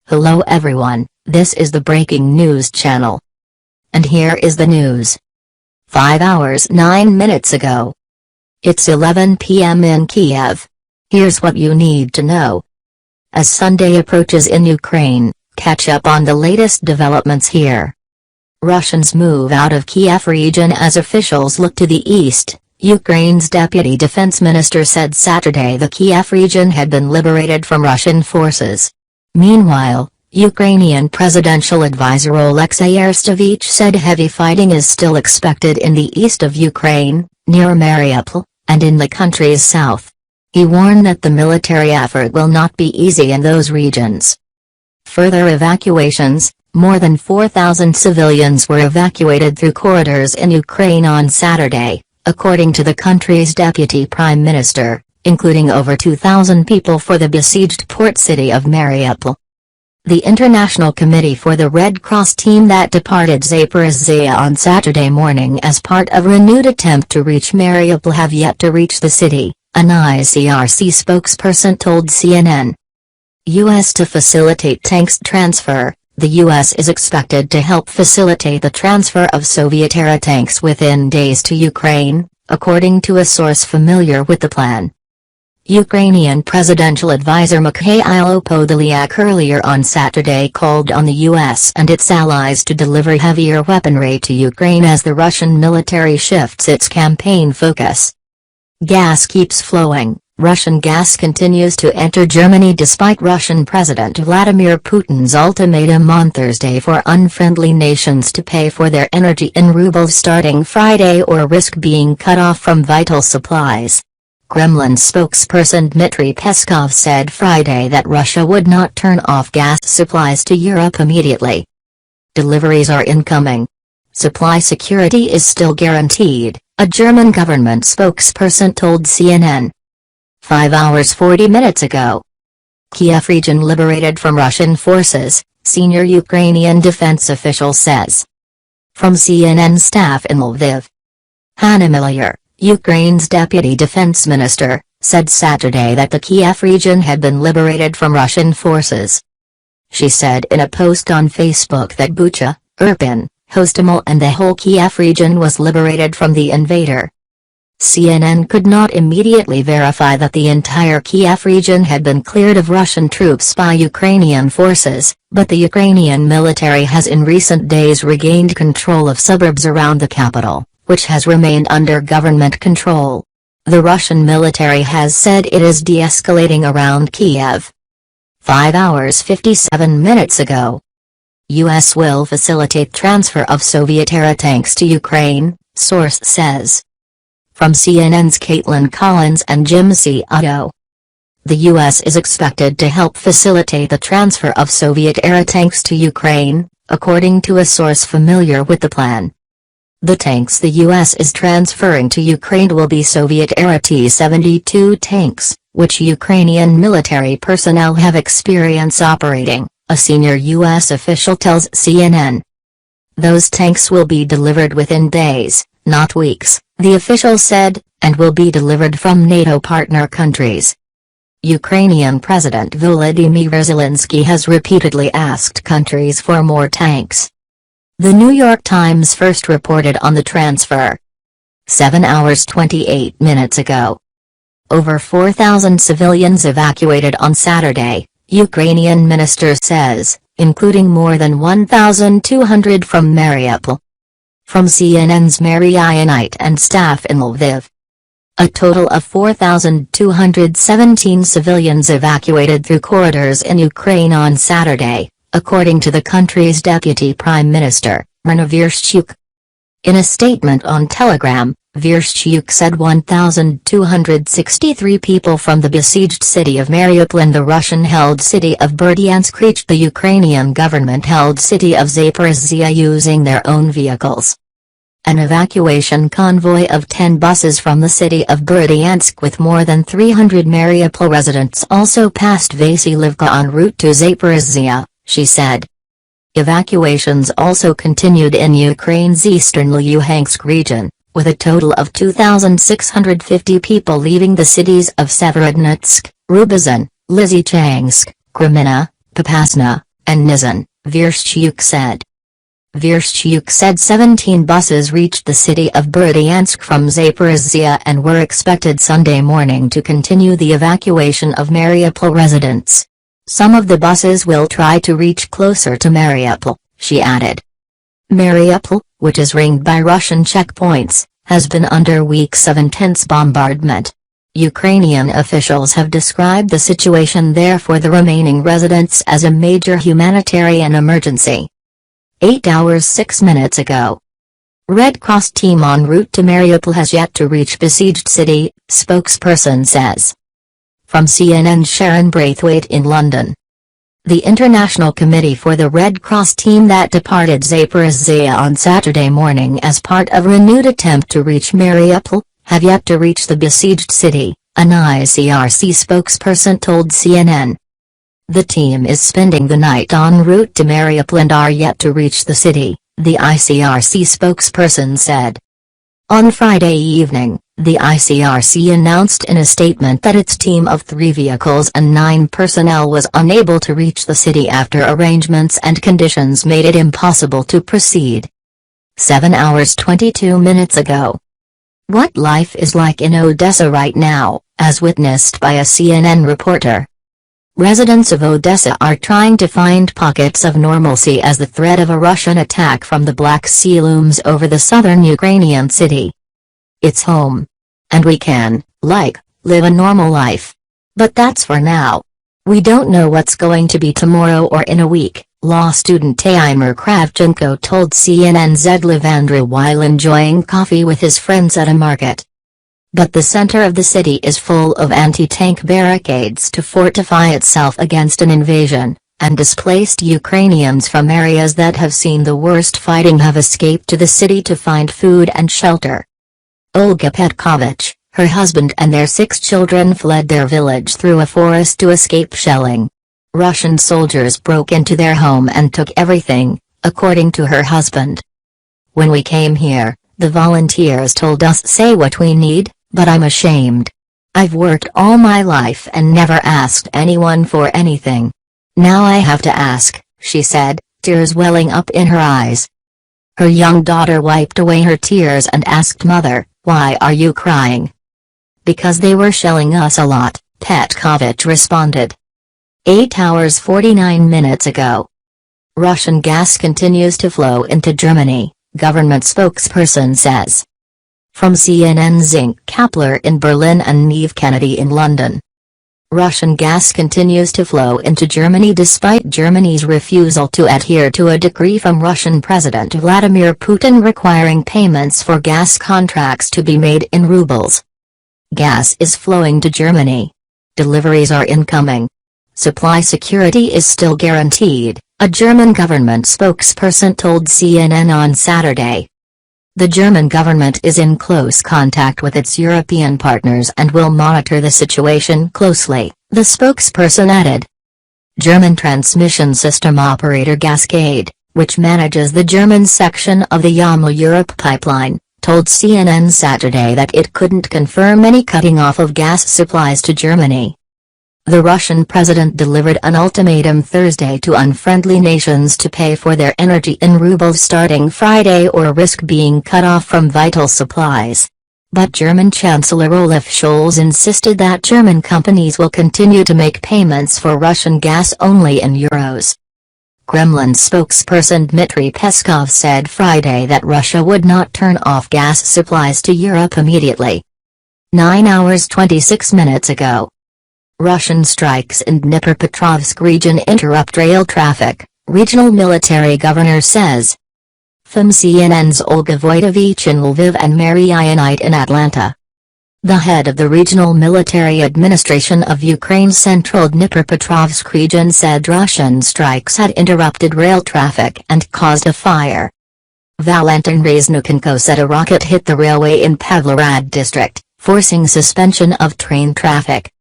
Hello everyone, this is the breaking news channel. And here is the news. 5 hours 9 minutes ago. It's 11 p.m. in Kyiv. Here's what you need to know. As Sunday approaches in Ukraine, catch up on the latest developments here. Russians move out of Kyiv region as officials look to the east. Ukraine's deputy defense minister said Saturday the Kyiv region had been liberated from Russian forces. Meanwhile, Ukrainian presidential advisor Alexei Arestovich said heavy fighting is still expected in the east of Ukraine, near Mariupol, and in the country's south. He warned that the military effort will not be easy in those regions. Further evacuations: more than 4,000 civilians were evacuated through corridors in Ukraine on Saturday, according to the country's deputy prime minister, including over 2,000 people for the besieged port city of Mariupol. The International Committee for the Red Cross team that departed Zaporizhzhia on Saturday morning as part of a renewed attempt to reach Mariupol have yet to reach the city, an ICRC spokesperson told CNN. U.S. to facilitate tanks transfer. The U.S. is expected to help facilitate the transfer of Soviet-era tanks within days to Ukraine, according to a source familiar with the plan. Ukrainian presidential advisor Mikhailo Podolyak earlier on Saturday called on the U.S. and its allies to deliver heavier weaponry to Ukraine as the Russian military shifts its campaign focus. Gas keeps flowing. Russian gas continues to enter Germany despite Russian President Vladimir Putin's ultimatum on Thursday for unfriendly nations to pay for their energy in rubles starting Friday or risk being cut off from vital supplies. Kremlin spokesperson Dmitry Peskov said Friday that Russia would not turn off gas supplies to Europe immediately. Deliveries are incoming. Supply security is still guaranteed, a German government spokesperson told CNN. 5 hours 40 minutes ago. Kyiv region liberated from Russian forces, senior Ukrainian defense official says. From CNN staff in Lviv. Hanna Maliar, Ukraine's deputy defense minister, said Saturday that the Kyiv region had been liberated from Russian forces. She said in a post on Facebook that Bucha, Irpin, Hostomel and the whole Kyiv region was liberated from the invader. CNN could not immediately verify that the entire Kyiv region had been cleared of Russian troops by Ukrainian forces, but the Ukrainian military has in recent days regained control of suburbs around the capital, which has remained under government control. The Russian military has said it is de-escalating around Kyiv. 5 hours 57 minutes ago. U.S. will facilitate transfer of Soviet-era tanks to Ukraine, source says. From CNN's Caitlin Collins and Jim C. Otto. The U.S. is expected to help facilitate the transfer of Soviet-era tanks to Ukraine, according to a source familiar with the plan. The tanks the U.S. is transferring to Ukraine will be Soviet-era T-72 tanks, which Ukrainian military personnel have experience operating, a senior U.S. official tells CNN. Those tanks will be delivered within days, not weeks, the official said, and will be delivered from NATO partner countries. Ukrainian President Volodymyr Zelensky has repeatedly asked countries for more tanks. The New York Times first reported on the transfer 7 hours 28 minutes ago. Over 4,000 civilians evacuated on Saturday, Ukrainian minister says, including more than 1,200 from Mariupol. From CNN's Mary Ionite and staff in Lviv. A total of 4,217 civilians evacuated through corridors in Ukraine on Saturday, according to the country's deputy prime minister, Marina Vereshchuk. In a statement on Telegram, Vereshchuk said 1,263 people from the besieged city of Mariupol and the Russian-held city of Berdyansk reached the Ukrainian government-held city of Zaporizhzhia using their own vehicles. An evacuation convoy of 10 buses from the city of Berdyansk with more than 300 Mariupol residents also passed Vasylivka en route to Zaporizhzhia, she said. Evacuations also continued in Ukraine's eastern Luhansk region, with a total of 2,650 people leaving the cities of Severodonetsk, Rubizon, Lysychansk, Kreminna, Popasna, and Nizhyn, Vereshchuk said. Vereshchuk said 17 buses reached the city of Berdyansk from Zaporizhzhia and were expected Sunday morning to continue the evacuation of Mariupol residents. Some of the buses will try to reach closer to Mariupol, she added. Mariupol, which is ringed by Russian checkpoints, has been under weeks of intense bombardment. Ukrainian officials have described the situation there for the remaining residents as a major humanitarian emergency. 8 hours 6 minutes ago. Red Cross team en route to Mariupol has yet to reach besieged city, spokesperson says. From CNN's Sharon Braithwaite in London. The International Committee for the Red Cross team that departed Zaporizhzhia on Saturday morning as part of a renewed attempt to reach Mariupol, have yet to reach the besieged city, an ICRC spokesperson told CNN. The team is spending the night en route to Mariupol and are yet to reach the city, the ICRC spokesperson said. On Friday evening, the ICRC announced in a statement that its team of 3 vehicles and 9 personnel was unable to reach the city after arrangements and conditions made it impossible to proceed. 7 hours 22 minutes ago. What life is like in Odessa right now, as witnessed by a CNN reporter. Residents of Odessa are trying to find pockets of normalcy as the threat of a Russian attack from the Black Sea looms over the southern Ukrainian city. It's home. And we can, live a normal life. But that's for now. We don't know what's going to be tomorrow or in a week, law student Taimur Kravchenko told CNN's Zedlivandra while enjoying coffee with his friends at a market. But the center of the city is full of anti-tank barricades to fortify itself against an invasion, and displaced Ukrainians from areas that have seen the worst fighting have escaped to the city to find food and shelter. Olga Petkovich, her husband and their 6 children fled their village through a forest to escape shelling. Russian soldiers broke into their home and took everything, according to her husband. When we came here, the volunteers told us say what we need, but I'm ashamed. I've worked all my life and never asked anyone for anything. Now I have to ask, she said, tears welling up in her eyes. Her young daughter wiped away her tears and asked mother, "Why are you crying?" "Because they were shelling us a lot," Petkovich responded. 8 hours 49 minutes ago. Russian gas continues to flow into Germany, government spokesperson says. From CNN Zink Kapler in Berlin and Neve Kennedy in London. Russian gas continues to flow into Germany despite Germany's refusal to adhere to a decree from Russian President Vladimir Putin requiring payments for gas contracts to be made in rubles. Gas is flowing to Germany. Deliveries are incoming. Supply security is still guaranteed, a German government spokesperson told CNN on Saturday. The German government is in close contact with its European partners and will monitor the situation closely, the spokesperson added. German transmission system operator Gascade, which manages the German section of the Yamal-Europe pipeline, told CNN Saturday that it couldn't confirm any cutting off of gas supplies to Germany. The Russian president delivered an ultimatum Thursday to unfriendly nations to pay for their energy in rubles starting Friday or risk being cut off from vital supplies. But German Chancellor Olaf Scholz insisted that German companies will continue to make payments for Russian gas only in euros. Kremlin spokesperson Dmitry Peskov said Friday that Russia would not turn off gas supplies to Europe immediately. 9 hours 26 minutes ago. Russian strikes in Dnipropetrovsk region interrupt rail traffic, regional military governor says. From CNN's Olga Voitovich in Lviv and Mary Ionite in Atlanta. The head of the Regional Military Administration of Ukraine's central Dnipropetrovsk region said Russian strikes had interrupted rail traffic and caused a fire. Valentin Reznikhenko said a rocket hit the railway in Pavlograd district, forcing suspension of train traffic.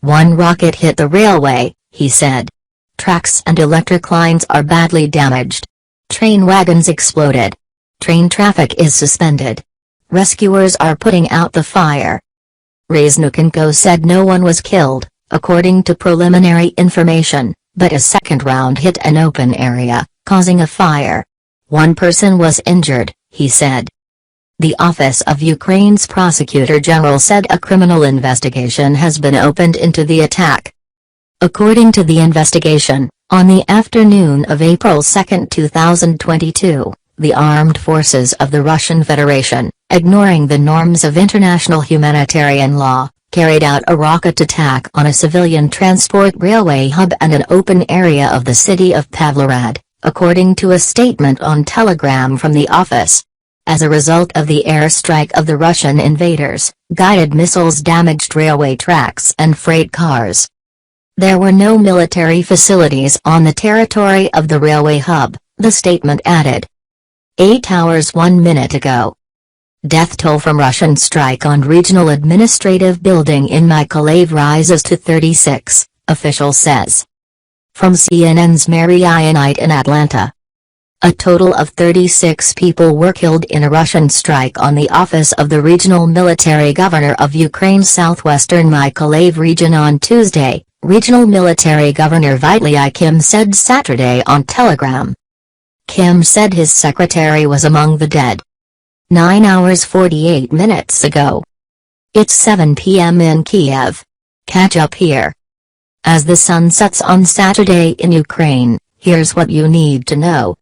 One rocket hit the railway, he said. Tracks and electric lines are badly damaged. Train wagons exploded. Train traffic is suspended. Rescuers are putting out the fire. Reznikhenko said no one was killed, according to preliminary information, but a second round hit an open area, causing a fire. One person was injured, he said. The Office of Ukraine's Prosecutor General said a criminal investigation has been opened into the attack. According to the investigation, on the afternoon of April 2, 2022, the armed forces of the Russian Federation, ignoring the norms of international humanitarian law, carried out a rocket attack on a civilian transport railway hub and an open area of the city of Pavlograd, according to a statement on Telegram from the office. As a result of the airstrike of the Russian invaders, guided missiles damaged railway tracks and freight cars. There were no military facilities on the territory of the railway hub, the statement added. 8 hours 1 minute ago. Death toll from Russian strike on regional administrative building in Mykolaiv rises to 36, official says. From CNN's Mary Ionite in Atlanta. A total of 36 people were killed in a Russian strike on the office of the regional military governor of Ukraine's southwestern Mykolaiv region on Tuesday, Regional Military Governor Vladimir Kim said Saturday on Telegram. Kim said his secretary was among the dead. 9 hours 48 minutes ago. It's 7 p.m. in Kyiv. Catch up here. As the sun sets on Saturday in Ukraine, here's what you need to know.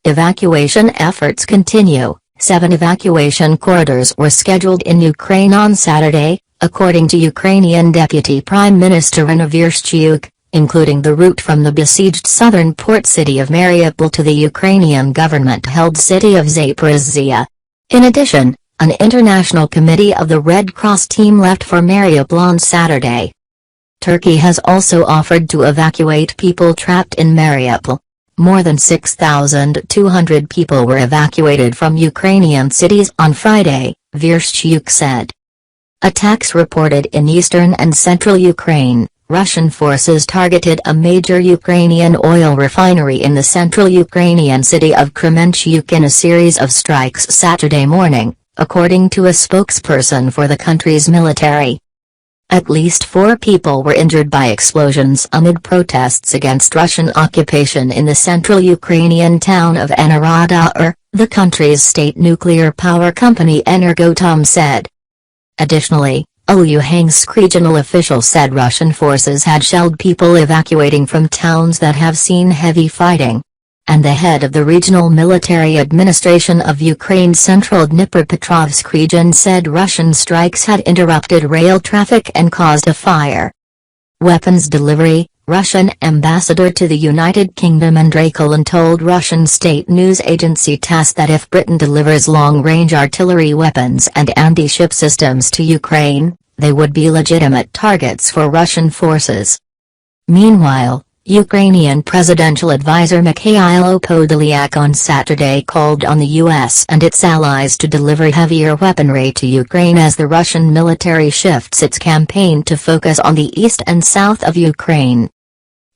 Evacuation efforts continue. 7 evacuation corridors were scheduled in Ukraine on Saturday, according to Ukrainian Deputy Prime Minister Vladimir, including the route from the besieged southern port city of Mariupol to the Ukrainian government-held city of Zaporizhzhia. In addition, an international committee of the Red Cross team left for Mariupol on Saturday. Turkey has also offered to evacuate people trapped in Mariupol. More than 6,200 people were evacuated from Ukrainian cities on Friday, Vereshchuk said. Attacks reported in eastern and central Ukraine. Russian forces targeted a major Ukrainian oil refinery in the central Ukrainian city of Kremenchuk in a series of strikes Saturday morning, according to a spokesperson for the country's military. At least 4 people were injured by explosions amid protests against Russian occupation in the central Ukrainian town of Enerhodar, the country's state nuclear power company Energoatom said. Additionally, a Luhansk regional official said Russian forces had shelled people evacuating from towns that have seen heavy fighting. And the head of the Regional Military Administration of Ukraine's central Dnipropetrovsk region said Russian strikes had interrupted rail traffic and caused a fire. Weapons delivery. Russian ambassador to the United Kingdom Andrei Kulin told Russian state news agency TASS that if Britain delivers long-range artillery weapons and anti-ship systems to Ukraine, they would be legitimate targets for Russian forces. Meanwhile, Ukrainian presidential advisor Mikhailo Podolyak on Saturday called on the U.S. and its allies to deliver heavier weaponry to Ukraine as the Russian military shifts its campaign to focus on the east and south of Ukraine.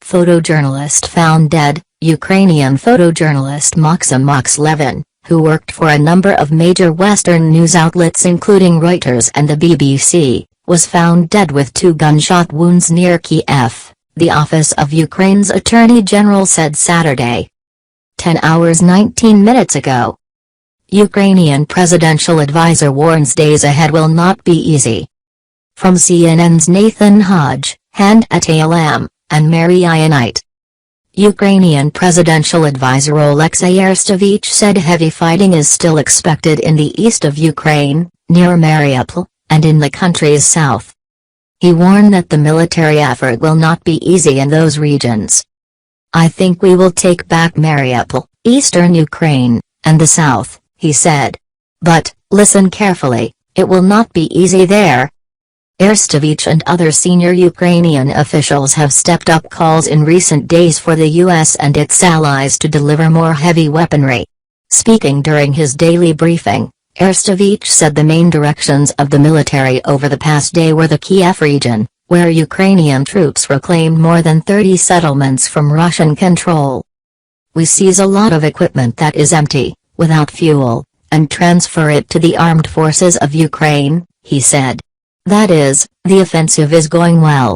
Photojournalist found dead. Ukrainian photojournalist Maxim Levin, who worked for a number of major Western news outlets including Reuters and the BBC, was found dead with 2 gunshot wounds near Kyiv, the Office of Ukraine's Attorney General said Saturday. 10 hours 19 minutes ago. Ukrainian presidential advisor warns days ahead will not be easy. From CNN's Nathan Hodge, Hand Atalam, and Mary Ionite. Ukrainian presidential advisor Oleksiy Arestovych said heavy fighting is still expected in the east of Ukraine, near Mariupol, and in the country's south. He warned that the military effort will not be easy in those regions. I think we will take back Mariupol, eastern Ukraine, and the south, he said. But, listen carefully, it will not be easy there. Arestovych and other senior Ukrainian officials have stepped up calls in recent days for the U.S. and its allies to deliver more heavy weaponry. Speaking during his daily briefing, Arestovych said the main directions of the military over the past day were the Kyiv region, where Ukrainian troops reclaimed more than 30 settlements from Russian control. "We seize a lot of equipment that is empty, without fuel, and transfer it to the armed forces of Ukraine," he said. "That is, the offensive is going well."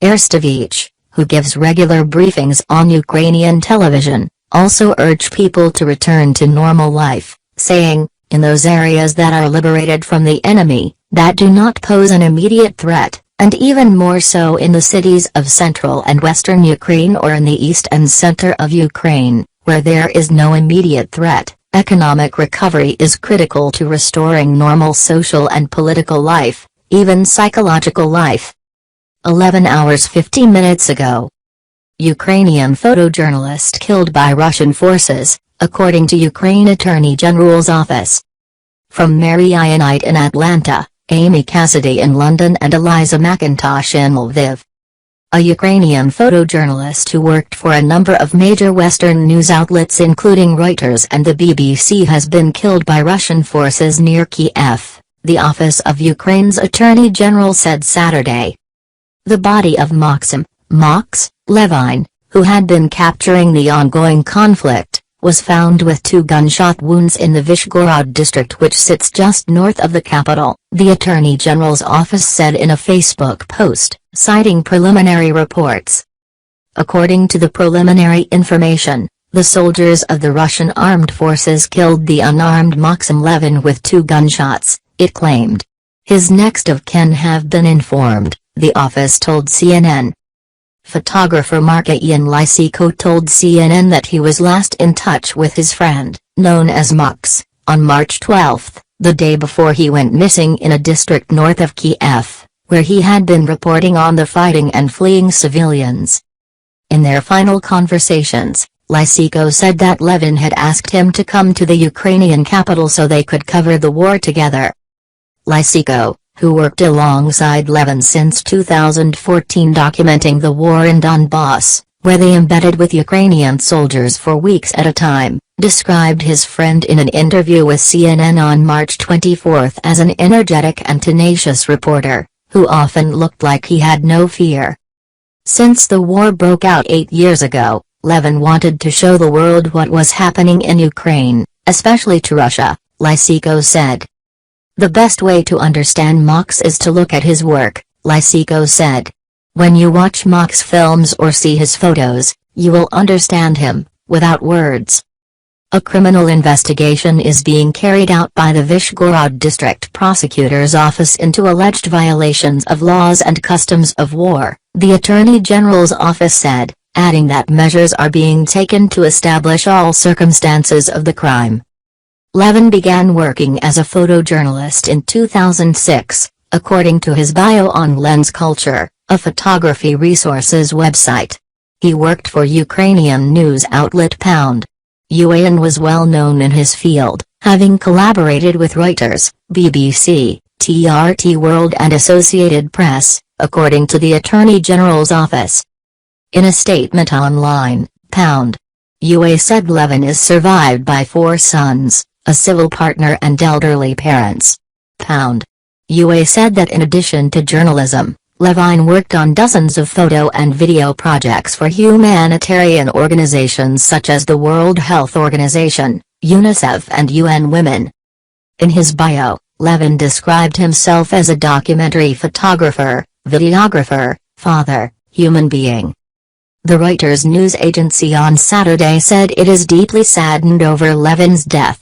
Arestevich, who gives regular briefings on Ukrainian television, also urged people to return to normal life, saying, "In those areas that are liberated from the enemy, that do not pose an immediate threat, and even more so in the cities of central and western Ukraine or in the east and center of Ukraine, where there is no immediate threat, economic recovery is critical to restoring normal social and political life, even psychological life." 11 hours 50 minutes ago. Ukrainian photojournalist killed by Russian forces, according to Ukraine Attorney General's office. From Mary Ionite in Atlanta, Amy Cassidy in London and Eliza McIntosh in Lviv. A Ukrainian photojournalist who worked for a number of major Western news outlets including Reuters and the BBC has been killed by Russian forces near Kyiv, the office of Ukraine's Attorney General said Saturday. The body of Maxim Levine, who had been capturing the ongoing conflict, was found with 2 gunshot wounds in the Vyshgorod district which sits just north of the capital, the Attorney General's office said in a Facebook post, citing preliminary reports. According to the preliminary information, the soldiers of the Russian armed forces killed the unarmed Maxim Levin with 2 gunshots, it claimed. His next of kin have been informed, the office told CNN. Photographer Ian Lysyko told CNN that he was last in touch with his friend, known as Max, on March 12, the day before he went missing in a district north of Kyiv, where he had been reporting on the fighting and fleeing civilians. In their final conversations, Lysyko said that Levin had asked him to come to the Ukrainian capital so they could cover the war together. Lysyko, who worked alongside Levin since 2014 documenting the war in Donbass, where they embedded with Ukrainian soldiers for weeks at a time, described his friend in an interview with CNN on March 24 as an energetic and tenacious reporter, who often looked like he had no fear. Since the war broke out 8 years ago, Levin wanted to show the world what was happening in Ukraine, especially to Russia, Lysyko said. "The best way to understand Max is to look at his work," Lysyko said. "When you watch Max films or see his photos, you will understand him, without words." A criminal investigation is being carried out by the Vyshgorod District Prosecutor's Office into alleged violations of laws and customs of war, the Attorney General's office said, adding that measures are being taken to establish all circumstances of the crime. Levin began working as a photojournalist in 2006, according to his bio on Lens Culture, a photography resources website. He worked for Ukrainian news outlet Pound.ua was well known in his field, having collaborated with Reuters, BBC, TRT World and Associated Press, according to the Attorney General's office. In a statement online, Pound.ua said Levin is survived by 4 sons, a civil partner and elderly parents. Pound.ua said that in addition to journalism, Levine worked on dozens of photo and video projects for humanitarian organizations such as the World Health Organization, UNICEF and UN Women. In his bio, Levin described himself as a documentary photographer, videographer, father, human being. The Reuters news agency on Saturday said it is deeply saddened over Levin's death.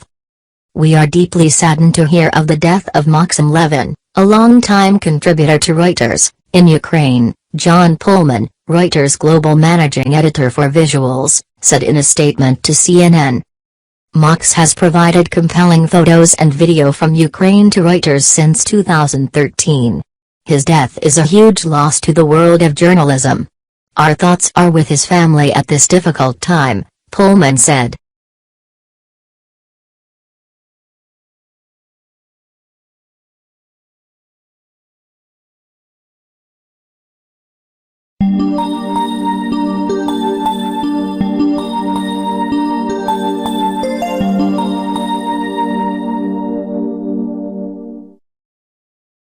"We are deeply saddened to hear of the death of Maxim Levin, a longtime contributor to Reuters, in Ukraine," John Pullman, Reuters global managing editor for visuals, said in a statement to CNN. Max has provided compelling photos and video from Ukraine to Reuters since 2013. His death is a huge loss to the world of journalism. Our thoughts are with his family at this difficult time, Pullman said.